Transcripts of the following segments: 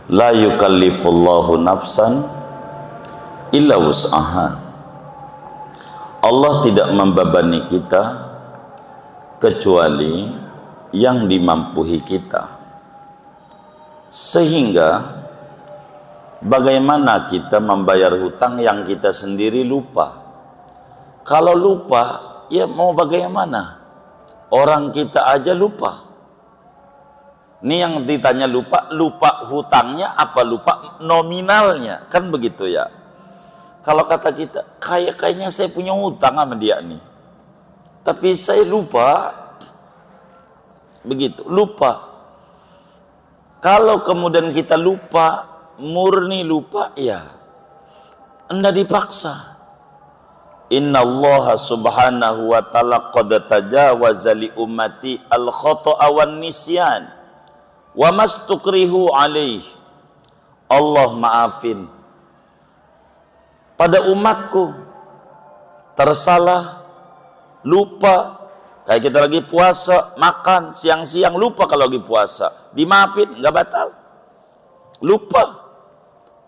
La yukallifullahu nafsan illa wus'aha. Allah tidak membebani kita kecuali yang dimampuhi kita. Sehingga bagaimana kita membayar hutang yang kita sendiri lupa? Kalau lupa, ya mau bagaimana? Orang kita aja lupa. Ini yang ditanya lupa hutangnya apa lupa nominalnya, kan begitu ya. Kalau kata kita, kayaknya saya punya hutang sama dia nih, tapi saya lupa, begitu, lupa. Kalau kemudian kita lupa, murni lupa, ya anda dipaksa. Inna Allah subhanahu wa ta'ala qad tajawaza li ummati al-khata'a wan nisyan wa mastukrihu alaih. Allah maafin pada umatku tersalah, lupa. Kayak kita lagi puasa, makan siang-siang lupa kalau lagi puasa, dimaafin, nggak batal. Lupa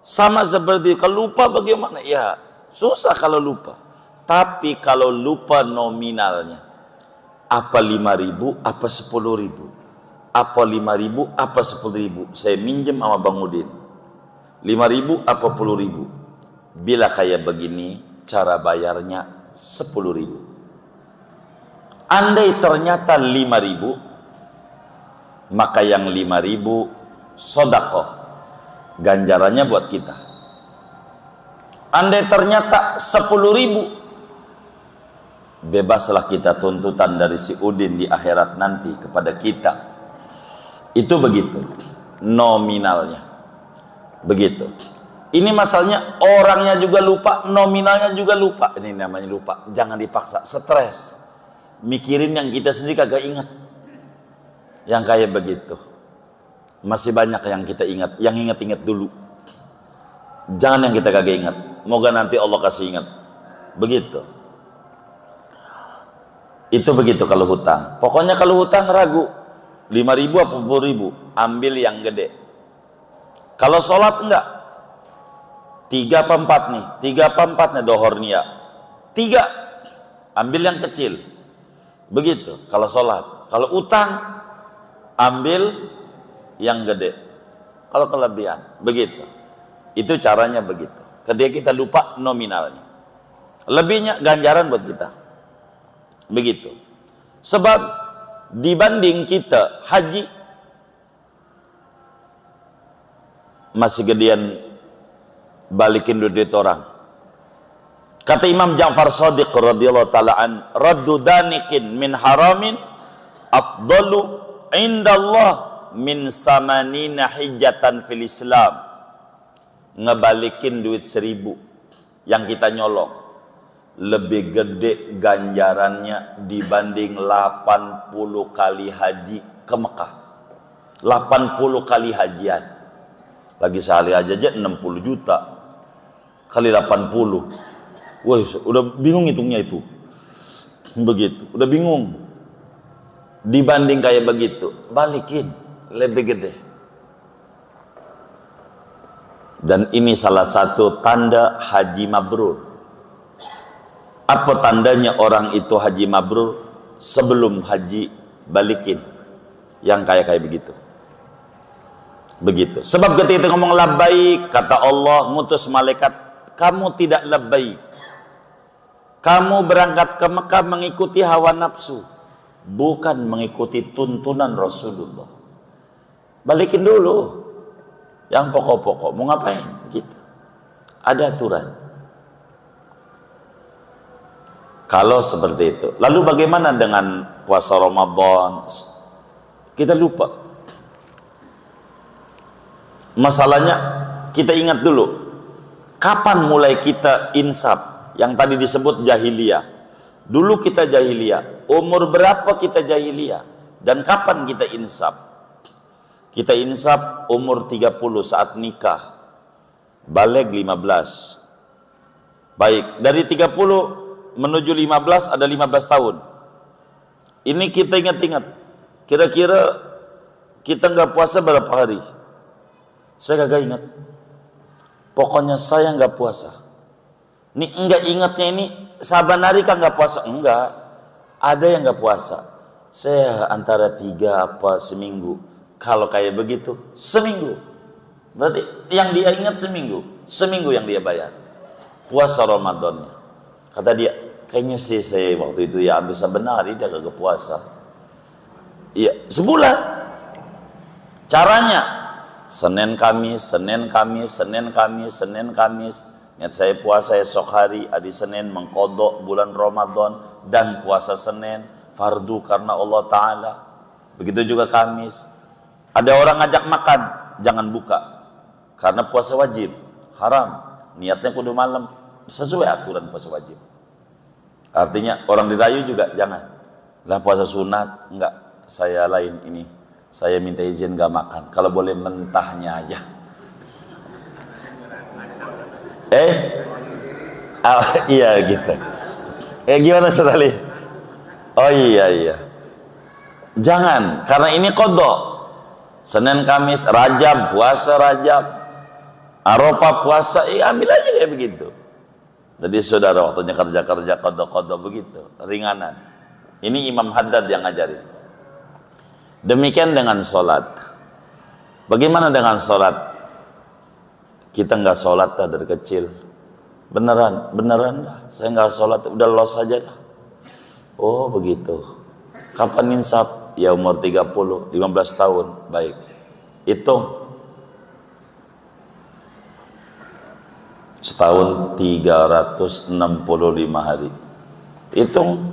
sama seperti kalau lupa bagaimana? Ya susah kalau lupa. Tapi kalau lupa nominalnya, apa 5.000, apa 10.000? Apa 5.000, apa 10.000? Saya minjem sama Bang Udin 5.000, apa 10.000? Bila kayak begini, cara bayarnya 10.000. Andai ternyata 5.000, maka yang 5.000 sodakoh, ganjarannya buat kita. Andai ternyata 10.000, bebaslah kita tuntutan dari si Udin di akhirat nanti kepada kita. Itu begitu nominalnya, begitu. Ini masalahnya orangnya juga lupa, nominalnya juga lupa. Ini namanya lupa, jangan dipaksa. Stres mikirin yang kita sendiri kagak ingat. Yang kayak begitu masih banyak yang kita ingat, yang ingat-ingat dulu. Jangan yang kita kagak ingat, moga nanti Allah kasih ingat. Begitu. Itu begitu kalau hutang. Pokoknya kalau hutang ragu 5.000 apa 10.000, ambil yang gede. Kalau sholat enggak, 3 apa 4 nih, 3 apa 4 nih dohor niat, 3, ambil yang kecil. Begitu kalau sholat. Kalau utang, ambil yang gede. Kalau kelebihan, begitu. Itu caranya begitu. Ketika kita lupa nominalnya, lebihnya ganjaran buat kita. Begitu. Sebab dibanding kita haji masih gedean balikin duit orang. Kata Imam Ja'far Shadiq radhiyallahu ta'ala an, raddu danikin min haramin afdalu indallah min samanina hijjatan fil Islam. Ngebalikin duit 1.000 yang kita nyolong lebih gede ganjarannya dibanding 80 kali haji ke Mekah. 80 kali hajian. Lagi sehari aja 60 juta kali 80. Wah, udah bingung hitungnya itu. Begitu, udah bingung. Dibanding kayak begitu, balikin lebih gede. Dan ini salah satu tanda haji mabrur. Apa tandanya orang itu haji mabrur? Sebelum haji balikin yang kayak begitu. Begitu. Sebab ketika ngomong labbaik, kata Allah ngutus malaikat, kamu tidak labbaik. Kamu berangkat ke Mekah mengikuti hawa nafsu, bukan mengikuti tuntunan Rasulullah. Balikin dulu yang pokok-pokok. Mau ngapain? Gitu. Ada aturan. Kalau seperti itu. Lalu bagaimana dengan puasa Ramadan? Kita lupa. Masalahnya kita ingat dulu. Kapan mulai kita insaf? Yang tadi disebut jahiliyah. Dulu kita jahiliyah. Umur berapa kita jahiliyah? Dan kapan kita insaf? Kita insaf umur 30 saat nikah. Baligh 15. Baik, dari 30 menuju 15 ada 15 tahun. Ini kita ingat-ingat. Kira-kira kita nggak puasa berapa hari? Saya kagak ingat. Pokoknya saya nggak puasa. Ini enggak ingatnya ini saban hari kan nggak puasa. Enggak. Ada yang nggak puasa. Saya antara 3 apa seminggu. Kalau kayak begitu, seminggu. Berarti yang dia ingat seminggu. Seminggu yang dia bayar. Puasa Ramadannya. Kata dia, kayaknya sih saya waktu itu ya habis saban hari dia kagak puasa. Iya, sebulan. Caranya Senin Kamis, Senin Kamis, Senin Kamis, Senin Kamis. Niat saya puasa esok hari, hari Senin mengkodok bulan Ramadan dan puasa Senin fardu karena Allah Ta'ala. Begitu juga Kamis. Ada orang ngajak makan, jangan buka karena puasa wajib, haram. Niatnya kudu malam, sesuai aturan puasa wajib. Artinya orang dirayu juga jangan. Lah puasa sunat, enggak, saya lain ini. Saya minta izin gak makan, kalau boleh mentahnya aja. Iya gitu. Gimana sekali? Oh iya. Jangan, karena ini kodok. Senin Kamis, Rajab, puasa Rajab, Arafah puasa, ambil aja kayak begitu. Jadi saudara waktunya kerja kodok begitu, ringanan. Ini Imam Haddad yang ngajarin. Demikian dengan sholat. Bagaimana dengan sholat? Kita nggak sholat dah dari kecil. Beneran dah. Saya nggak sholat, udah los aja dah. Oh begitu. Kapan insaf? Ya umur 30, 15 tahun. Baik. Hitung. Setahun 365 hari. Hitung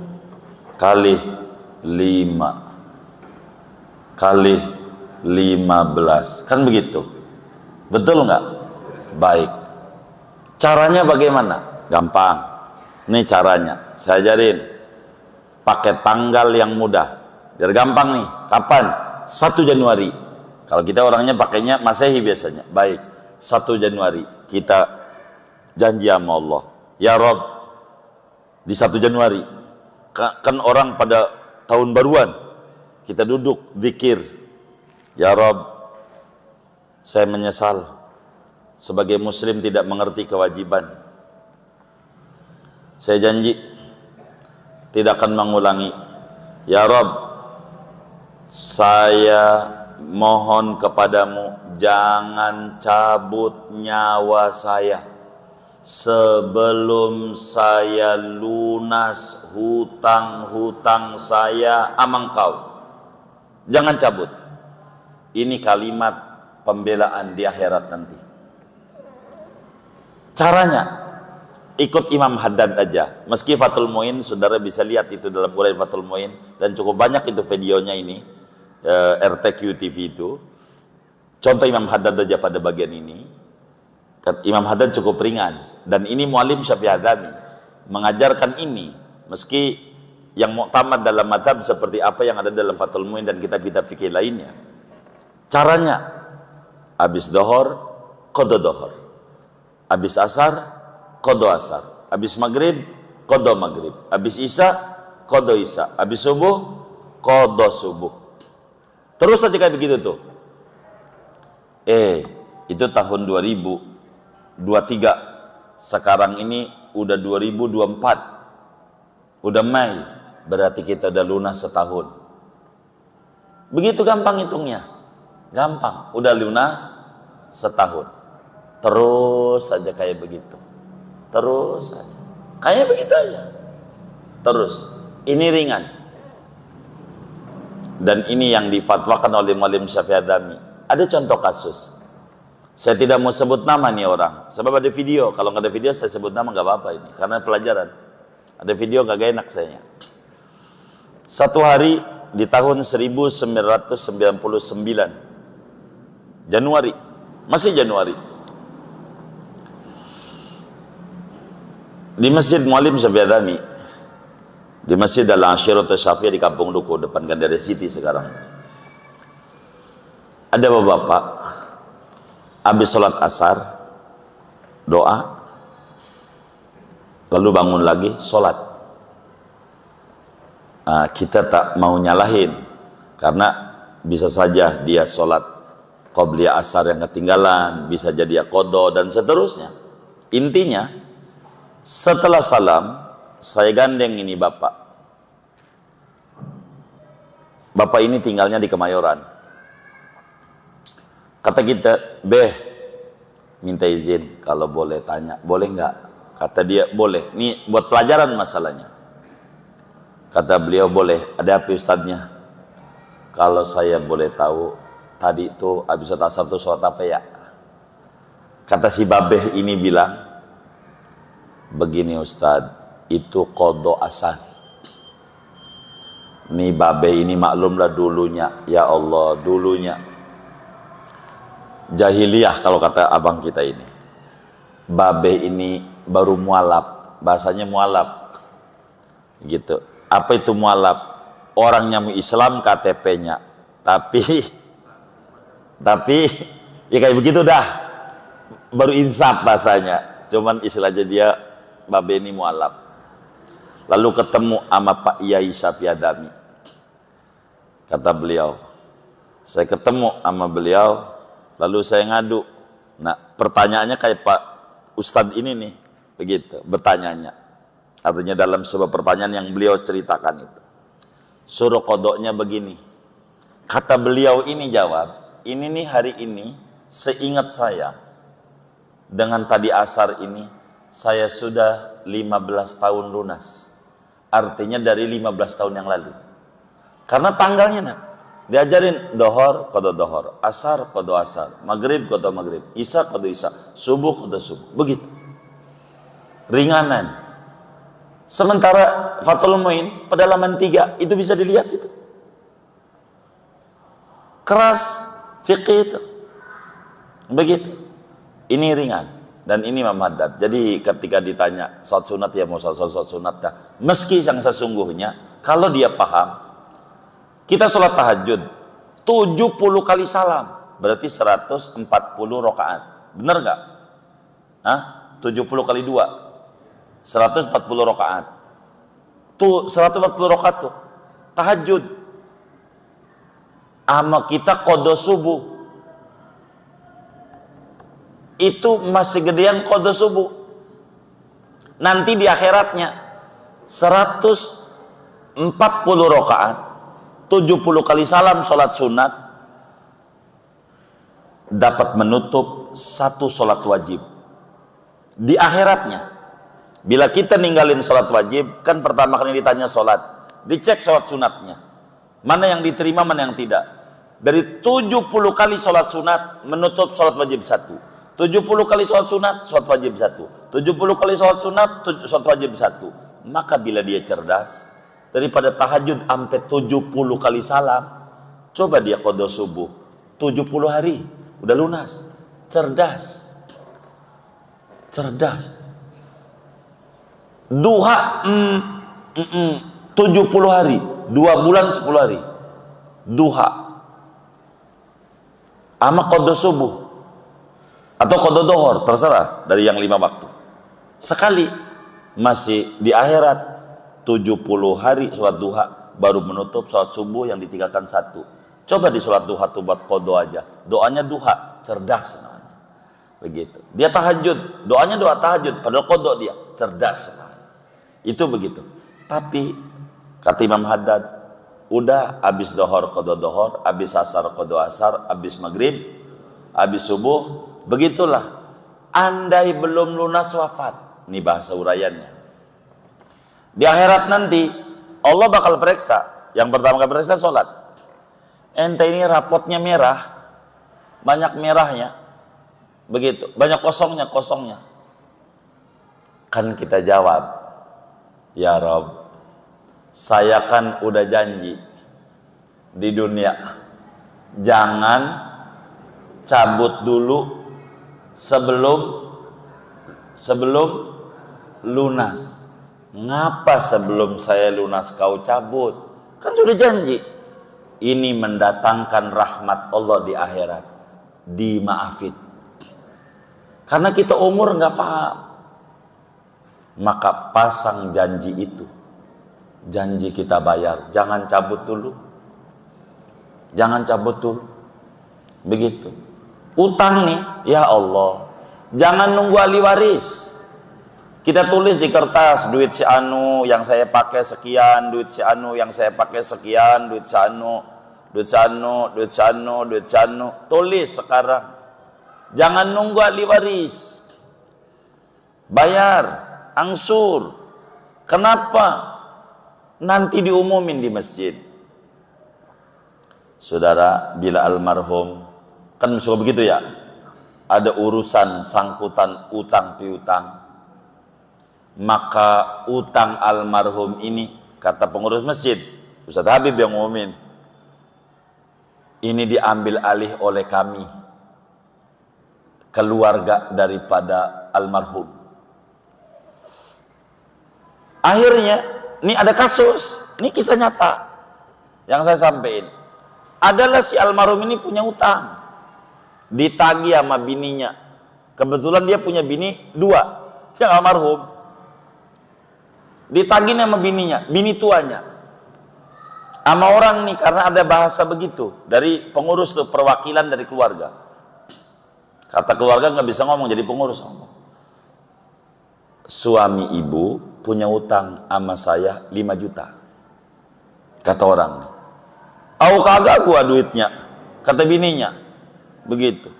kali 5 kali 15. Kan begitu. Betul nggak? Baik. Caranya bagaimana? Gampang. Ini caranya. Saya ajarin. Pakai tanggal yang mudah. Biar gampang nih. Kapan? 1 Januari. Kalau kita orangnya pakainya Masehi biasanya. Baik. 1 Januari. Kita janji sama Allah. Ya Rob, di 1 Januari. Kan orang pada tahun baruan. Kita duduk, zikir. Ya Rob, saya menyesal. Sebagai muslim tidak mengerti kewajiban. Saya janji tidak akan mengulangi. Ya Rob, saya mohon kepadamu jangan cabut nyawa saya sebelum saya lunas hutang-hutang saya sama engkau. Jangan cabut. Ini kalimat pembelaan di akhirat nanti. Caranya ikut Imam Haddad aja. Meski Fathul Muin, saudara bisa lihat itu dalam uraian Fathul Muin, dan cukup banyak itu videonya ini, RTQ TV itu. Contoh Imam Haddad aja pada bagian ini. Imam Haddad cukup ringan, dan ini Muallim Syafi'i Adzami mengajarkan ini, meski yang muktamad dalam mazhab seperti apa yang ada dalam Fathul Muin dan kitab-kitab fikih lainnya. Caranya, habis dohor, qada dohor. Habis asar, qada asar. Habis maghrib, qada maghrib. Habis isya, qada isya. Habis subuh, qada subuh. Terus saja kayak begitu tuh. Itu tahun 2023. Sekarang ini udah 2024. Udah Mei. Berarti kita udah lunas setahun. Begitu gampang hitungnya. Gampang. Udah lunas setahun. Terus saja kayak begitu. Terus saja. Kayak begitu aja. Terus. Ini ringan. Dan ini yang difatwakan oleh Muallim Syafi'i Adzami. Ada contoh kasus. Saya tidak mau sebut nama nih orang. Sebab ada video. Kalau nggak ada video saya sebut nama nggak apa-apa ini. Karena pelajaran. Ada video nggak enak saya. Satu hari di tahun 1999. Januari. Masih Januari. Di Masjid Muallim Syafi'i Adzami, di Masjid Al-Ashirah Syafi'i di Kampung Duku, depan Gandaria City sekarang. Ada bapak-bapak habis sholat asar, doa, lalu bangun lagi sholat. Kita tak mau nyalahin, karena bisa saja dia sholat qobliyah asar yang ketinggalan, bisa jadi ya qadha dan seterusnya. Intinya setelah salam saya gandeng ini bapak. Bapak ini tinggalnya di Kemayoran. Kata kita, "Beh, minta izin kalau boleh tanya, boleh nggak?" Kata dia, "Boleh." Ini buat pelajaran masalahnya. Kata beliau, "Boleh." Ada apa ustadznya? Kalau saya boleh tahu, tadi itu habis sholat asar itu sholat apa ya? Kata si babeh ini bilang, "Begini ustadz, itu qadha asar." Nih babeh ini maklumlah dulunya, ya Allah, dulunya jahiliyah kalau kata abang kita ini. Babeh ini baru mualaf, bahasanya mualaf gitu. Apa itu mualaf? Orangnya mu Islam, KTP-nya tapi ya kayak begitu dah, baru insaf bahasanya, cuman istilahnya dia babeh ini mualaf. Lalu ketemu sama Pak Yai Syafiadami. Kata beliau, saya ketemu sama beliau, lalu saya ngadu. Nah, pertanyaannya kayak Pak Ustadz ini nih, begitu, bertanyanya. Artinya dalam sebuah pertanyaan yang beliau ceritakan itu. Suruh kodoknya begini. Kata beliau ini jawab, ini nih hari ini, seingat saya, dengan tadi asar ini, saya sudah 15 tahun lunas. Artinya dari 15 tahun yang lalu. Karena tanggalnya nak, diajarin dohor, qadha dohor, asar, qadha asar, maghrib, qadha maghrib, isya, qadha isya, subuh, qadha subuh. Begitu. Ringanan. Sementara Fathul Muin pedalaman 3 itu bisa dilihat itu. Keras fikih itu. Begitu. Ini ringan dan ini Imam Haddad. Jadi ketika ditanya sholat sunat ya mau sholat sunat dah. Meski yang sesungguhnya kalau dia paham, kita sholat tahajud 70 kali salam berarti 140 rakaat. Benar nggak? Hah? 70 kali 2 140 rakaat. Tuh 140 rakaat tuh tahajud. Ama kita qadha subuh. Itu masih gedean qadha subuh. Nanti di akhiratnya 140 rakaat, 70 kali salam salat sunat dapat menutup satu salat wajib. Di akhiratnya bila kita ninggalin sholat wajib, kan pertama kali ditanya sholat, dicek sholat sunatnya, mana yang diterima, mana yang tidak. Dari 70 kali sholat sunat, menutup sholat wajib 1. 70 kali sholat sunat, sholat wajib 1. 70 kali sholat sunat, sholat wajib 1. Maka bila dia cerdas, daripada tahajud sampai 70 kali salam, coba dia qadha subuh 70 hari, udah lunas. Cerdas. Duha 70 hari, 2 bulan 10 hari. Duha ama qadha subuh atau qadha dohor, terserah dari yang 5 waktu. Sekali masih di akhirat 70 hari sholat duha baru menutup sholat subuh yang ditinggalkan 1. Coba di sholat duha tuh buat qadha aja. Doanya duha, cerdas namanya. Begitu. Dia tahajud, doanya doa tahajud padahal qadha dia, cerdas. Itu begitu. Tapi kata Imam Haddad, udah habis dohor qadha dohor, habis asar qadha asar, habis maghrib, habis subuh, begitulah. Andai belum lunas wafat, ini bahasa uraiannya. Di akhirat nanti Allah bakal periksa. Yang pertama kali periksa sholat. Ente ini rapotnya merah, banyak merahnya, begitu, banyak kosongnya. Kan kita jawab, ya Rob, saya kan udah janji di dunia jangan cabut dulu sebelum lunas. Ngapa sebelum saya lunas kau cabut? Kan sudah janji. Ini mendatangkan rahmat Allah di akhirat, dimaafin. Karena kita umur nggak paham. Maka pasang janji itu, janji kita bayar, jangan cabut dulu, begitu. Utang nih, ya Allah, jangan nunggu ahli waris. Kita tulis di kertas, duit si anu yang saya pakai sekian, duit si anu yang saya pakai sekian, duit si anu, duit si anu, duit si anu, duit si anu. Tulis sekarang. Jangan nunggu ahli waris. Bayar, angsur. Kenapa? Nanti diumumin di masjid. Saudara, bila almarhum, kan suka begitu ya, ada urusan sangkutan utang piutang, maka utang almarhum ini, kata pengurus masjid, Ustaz Habib yang ngumumin, ini diambil alih oleh kami, keluarga daripada almarhum. Akhirnya, ini ada kasus, ini kisah nyata yang saya sampaikan. Adalah si almarhum ini punya utang, ditagih sama bininya. Kebetulan dia punya bini 2, yang almarhum. Ditagih sama bininya, bini tuanya. Sama orang nih, karena ada bahasa begitu dari pengurus tuh, perwakilan dari keluarga. Kata keluarga nggak bisa ngomong, jadi pengurus ngomong. Suami ibu punya utang sama saya 5 juta. Kata orang nih. Aku kagak gua duitnya, kata bininya. Begitu.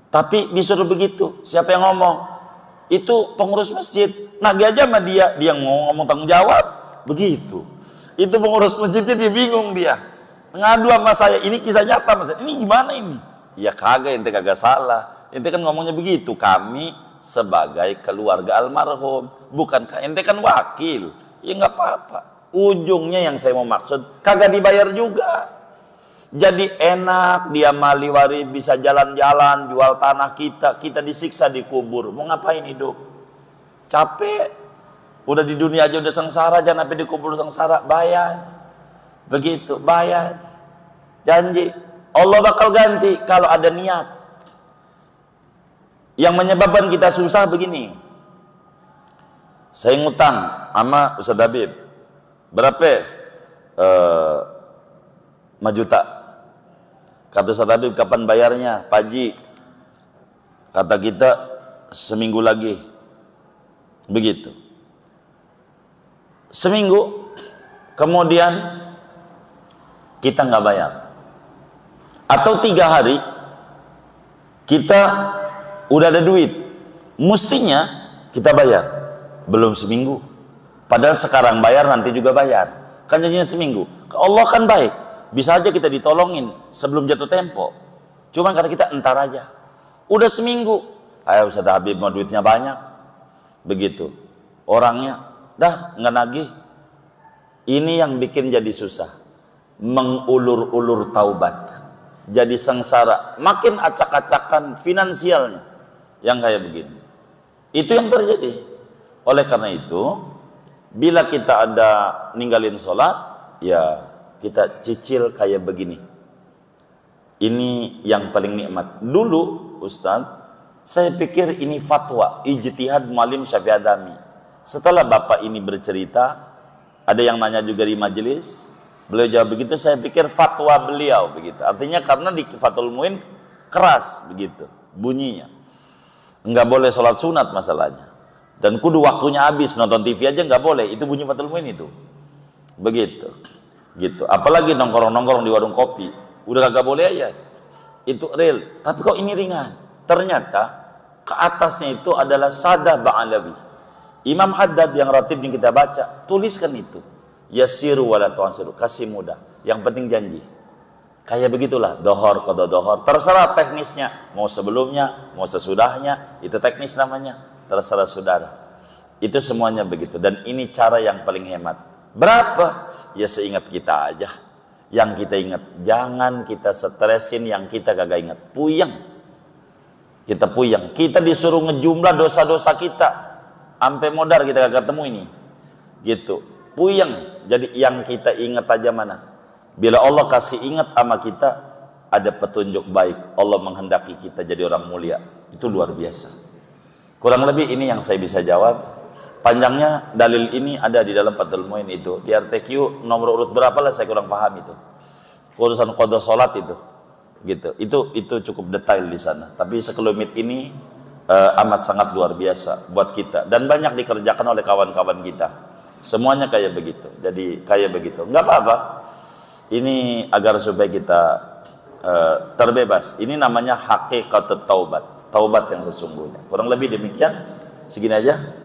Tapi disuruh begitu, siapa yang ngomong? Itu pengurus masjid. Nagih aja sama dia ngomong tanggung jawab. Begitu. Itu pengurus masjidnya, dia bingung dia. Ngadu sama saya, ini kisah nyata Mas. Ini gimana ini? Ya kagak, ente kagak salah. Ente kan ngomongnya begitu, kami sebagai keluarga almarhum, bukan ente kan wakil. Ya nggak apa-apa. Ujungnya yang saya mau maksud, kagak dibayar juga. Jadi enak dia mali waris, bisa jalan-jalan, jual tanah kita disiksa di kubur. Mau ngapain hidup? Capek. Udah di dunia aja udah sengsara, jangan sampai di kubur sengsara. Bayar. Begitu, bayar. Janji. Allah bakal ganti kalau ada niat. Yang menyebabkan kita susah begini. Saya ngutang sama Ustaz Habib. Berapa? 5 juta. Kata Ustaz Habib, kapan bayarnya? Pak Haji. Kata kita, seminggu lagi. Begitu. Seminggu, kemudian kita nggak bayar. Atau 3 hari, kita udah ada duit. Mestinya kita bayar. Belum seminggu. Padahal sekarang bayar, nanti juga bayar. Kan janjinya seminggu. Allah kan baik. Bisa aja kita ditolongin sebelum jatuh tempo. Cuman kata kita, entar aja. Udah seminggu. Ayo Ustaz Habib mau duitnya banyak. Begitu. Orangnya, dah nggak nagih. Ini yang bikin jadi susah. Mengulur-ulur taubat. Jadi sengsara. Makin acak-acakan finansialnya. Yang kayak begini. Itu yang terjadi. Oleh karena itu, bila kita ada ninggalin sholat, ya kita cicil kayak begini. Ini yang paling nikmat. Dulu Ustaz, saya pikir ini fatwa, ijtihad Muallim Syafi'i Adami. Setelah bapak ini bercerita, ada yang nanya juga di majelis, beliau jawab begitu, saya pikir fatwa beliau begitu. Artinya karena di Fathul Muin keras begitu bunyinya. Enggak boleh sholat sunat masalahnya. Dan kudu waktunya habis, nonton TV aja nggak boleh. Itu bunyi Fathul Muin itu. Begitu. Gitu. Apalagi nongkrong-nongkrong di warung kopi, udah kagak boleh aja. Itu real. Tapi kok ini ringan? Ternyata ke atasnya itu adalah Sadah Ba'alawi. Imam Haddad yang ratib yang kita baca, tuliskan itu. Yasiru wala tu'asiru, kasih mudah. Yang penting janji. Kayak begitulah, dohor, qada dohor. Terserah teknisnya, mau sebelumnya, mau sesudahnya, itu teknis namanya. Terserah saudara. Itu semuanya begitu. Dan ini cara yang paling hemat. Berapa? Ya seingat kita aja. Yang kita ingat. Jangan kita stresin yang kita kagak ingat. Puyeng. Kita puyeng. Kita disuruh ngejumlah dosa-dosa kita. Sampai modar kita kagak ketemu ini. Gitu. Puyeng. Jadi yang kita ingat aja mana. Bila Allah kasih ingat sama kita, ada petunjuk baik. Allah menghendaki kita jadi orang mulia. Itu luar biasa. Kurang lebih ini yang saya bisa jawab. Panjangnya dalil ini ada di dalam Fathul Muin itu. Di RTQ nomor urut berapa lah saya kurang paham itu. Urusan qada salat itu. gitu. Itu cukup detail di sana. Tapi sekelumit ini amat sangat luar biasa buat kita dan banyak dikerjakan oleh kawan-kawan kita. Semuanya kayak begitu. Jadi kayak begitu. Nggak apa-apa. Ini agar supaya kita terbebas. Ini namanya hakikat taubat. Taubat yang sesungguhnya. Kurang lebih demikian. Segini aja.